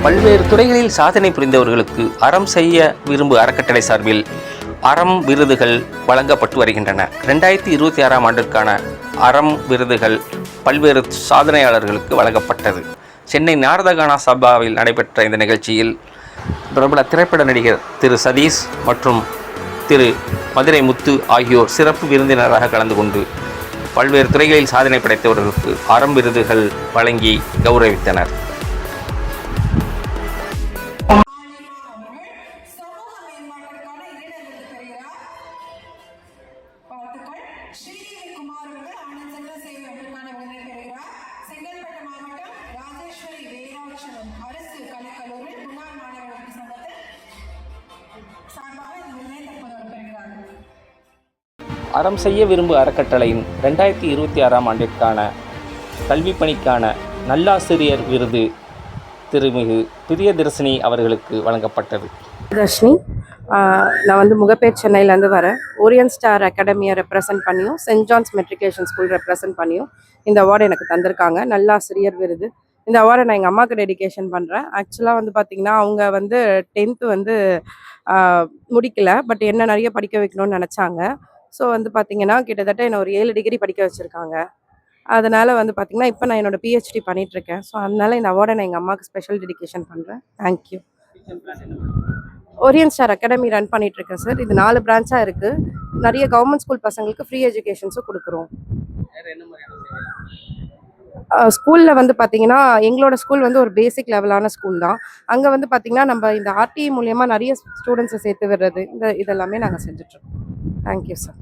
பல்வேறு துறைகளில் சாதனை புரிந்தவர்களுக்கு அறம் செய்ய விரும்பு அறக்கட்டளை சார்பில் அறம் விருதுகள் வழங்கப்பட்டு வருகின்றன. 2026ஆம் ஆண்டிற்கான அறம் விருதுகள் பல்வேறு சாதனையாளர்களுக்கு வழங்கப்பட்டது. சென்னை நாரதகானா சபாவில் நடைபெற்ற இந்த நிகழ்ச்சியில் பிரபல திரைப்பட நடிகர் திரு சதீஷ் மற்றும் திரு மதுரை முத்து ஆகியோர் சிறப்பு விருந்தினராக கலந்து கொண்டு பல்வேறு துறைகளில் சாதனை படைத்தவர்களுக்கு அறம் விருதுகள் வழங்கி கௌரவித்தனர். அறம் செய்ய விரும்பு அறக்கட்டளையின் 2026ஆம் ஆண்டிற்கான கல்வி பணிக்கான நல்லாசிரியர் விருது திருமிகு பிரியதர்ஷினி அவர்களுக்கு வழங்கப்பட்டது. தர்ஷினி, நான் முகப்பேர் சென்னையிலேருந்து வரேன். ஓரியன்ட் ஸ்டார் அகாடமியை ரெப்ரசன்ட் பண்ணியும் saint John's matriculation school represent பண்ணியும் இந்த அவார்டு எனக்கு தந்திருக்காங்க, நல்லாசிரியர் விருது. இந்த அவார்டை நான் எங்கள் அம்மாவுக்கு டெடிகேஷன் பண்ணுறேன். ஆக்சுவலாக பார்த்திங்கன்னா அவங்க 10th முடிக்கல, பட் என்ன நிறைய படிக்க வைக்கணும்னு நினச்சாங்க. ஸோ பார்த்திங்கன்னா கிட்டத்தட்ட என்னை ஒரு 7 டிகிரி படிக்க வச்சுருக்காங்க. அதனால் பார்த்திங்கன்னா இப்போ நான் என்னோடய பிஹெச்டி பண்ணிகிட்ருக்கேன். ஸோ அதனால் இந்த அவார்டை நான் எங்கள் அம்மாவுக்கு ஸ்பெஷல் டெடிகேஷன் பண்ணுறேன். Thank you. Orient star academy run பண்ணிகிட்ருக்கேன் சார். இது 4 பிரான்ச்சாக இருக்குது. நிறைய கவர்மெண்ட் ஸ்கூல் பசங்களுக்கு ஃப்ரீ எஜுகேஷன்ஸும் கொடுக்குறோம். ஸ்கூலில் பார்த்திங்கன்னா எங்களோட ஸ்கூல் ஒரு பேசிக் லெவலான ஸ்கூல் தான். அங்கே பார்த்திங்கன்னா நம்ம இந்த ஆர்டிஇ மூலயமா நிறைய ஸ்டூடெண்ட்ஸை சேர்த்து விடுறது, இதெல்லாமே நாங்கள் செஞ்சிட்ருக்கோம். Thank you sir.